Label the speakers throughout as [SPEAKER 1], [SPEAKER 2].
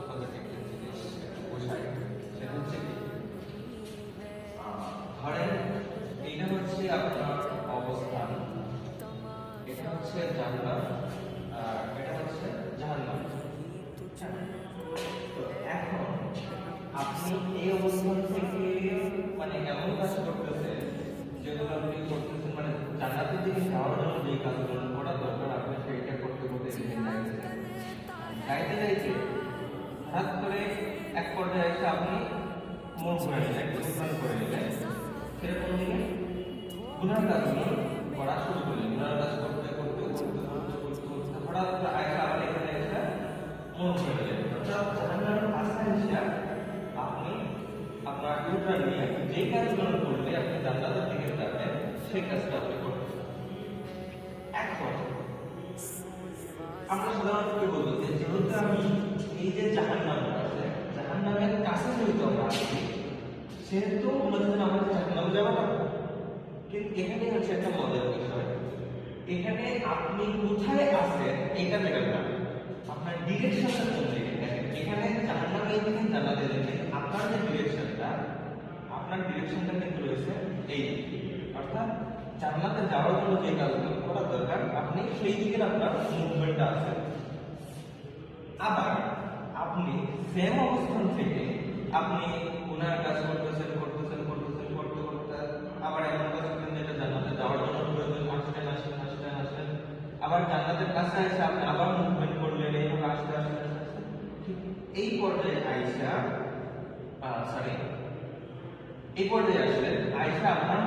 [SPEAKER 1] আপনাদেরকে একটা জিনিস বোঝাই, সেটা হচ্ছে কি, ধরেন এইটা হচ্ছে আপনার অবস্থান, এটা হচ্ছে জান্নাত, আর এটা হচ্ছে জাহান্নাম। তো এখন আপনি এই অবস্থান থেকে মানে এমন কাজ করতেছেন যেগুলো আপনি করতেছেন, মানে জান্নাতের দিকে যাওয়ার জন্য যে কাজগুলো করা দরকার আপনি সেইটা করতে করতে যাইতে যাইতে হঠাৎ করে এক পর্যায়ে এসে আপনি মন ঘুরে নিলেন, অনুসরণ করে নিলেন, সেরকম নিয়ে গুনার কাজগুলো করা শুরু করলেন। গুনার কাজ করতে করতে করতে করতে করতে করতে হঠাৎ করে আয়সা আবার এখানে এসে মন ঘুরে নিলেন। অর্থাৎ জাহান্নামের কাছে এসে আপনি আপনার ইউটার্ন নিয়ে যে কাজগুলো করলে আপনি জান্নাতের দিকে যাবেন সেই কাজটা আপনি করবেন। এখন আমরা সাধারণত কি বলবো যে যেহেতু আমি এই যে জাহান্নামটা আছে, জাহান্নামের কাছে যেহেতু আমরা আছি, সেহেতু মনে হয় আমরা জাহান্নামে যাবো না। কিন্তু এখানে হচ্ছে একটা মজার বিষয়, এখানে আপনি কোথায় আছেন এটা দেখেন না, আপনার ডিরেকশনটা কোন দিকে দেখেন। এখানে জাহান্নামে দেখেন, জান্নাতে দেখেন, আপনার যে ডিরেকশনটা, আপনার ডিরেকশনটা কিন্তু রয়েছে এই দিকে। অর্থাৎ জান্নাতে যাওয়ার জন্য যে কাজগুলো করা দরকার আপনি সেই দিকে আপনার মুভমেন্টটা আছে। আবার আপনি সেম অবস্থান থেকে আপনি গুনার কাজ করতেছেন করতেছেন করতেছেন করতে করতে আবার এমন কাজ করেন যেটা জান্নাতে যাওয়ার জন্য প্রয়োজন, আসলেন আসলেন আসলেন আসলেন, আবার জান্নাতের কাছে এসে আপনি আবার মুভমেন্ট করলেন, এইভাবে আসতে আসতে আসতে আসতে ঠিক এই পর্যায়ে আইসা সরি এই পর্যায়ে আসলেন, আইসা আপনার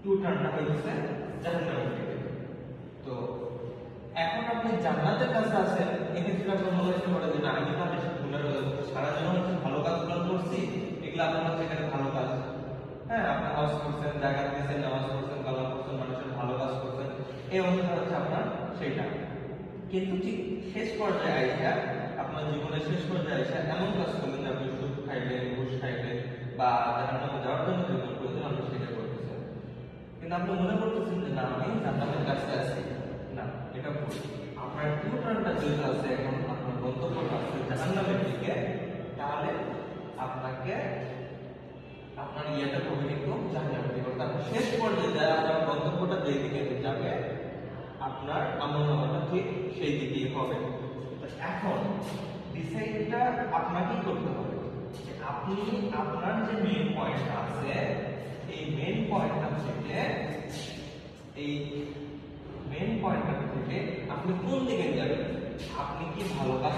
[SPEAKER 1] ইউটার্নটা হয়েছে জাহান্নামের দিকে। তো এখন আপনি জান্নাতের কাছে আছেন, এক্ষেত্রে আপনার মনে হতে পারে যে না, আমি তাহলে সারা জীবন হচ্ছে ভালো কাজগুলো করছি, এগুলো আপনার হচ্ছে এখানে ভালো কাজ। হ্যাঁ, আপনি হজ করছেন, জাকাত দিয়েছেন, নামাজ পড়ছেন, কালাম করছেন, মানুষের ভালো কাজ করছেন, এই অবস্থা হচ্ছে আপনার সেইটা। কিন্তু ঠিক শেষ পর্যায়ে আইসা, আপনার জীবনের শেষ পর্যায়ে আইসা এমন কাজ করলেন যে আপনি সুদ খাইলেন, ঘুষ খাইলেন, বা জাহান্নামে যাওয়ার জন্য যেগুলো প্রয়োজন আপনি সেটা করতেছেন। কিন্তু আপনি মনে করতেছেন যে না, আমি জান্নাতের কাছে আছি। না, এটা ভুল। আপনার ইউটার্নটা যেটা আছে, এখন আপনার গন্তব্যটা আছে জাহান্নামের দিকে, তাহলে আপনাকে আপনার ইয়েটা হবে কিন্তু জাহান্নামের দিকে। অর্থাৎ শেষ পর্যায়ে যারা আপনার গন্তব্যটা যেই দিকে যাবে, আপনার আমলনামাটা ঠিক সেই দিকেই হবে। এখন ডিসাইডটা আপনাকেই করতে হবে যে আপনি আপনার যে মেইন পয়েন্ট আছে, এই মেইন পয়েন্টটা থেকে আপনি কোন দিকে যাবেন। আপনি কি ভালো কাজ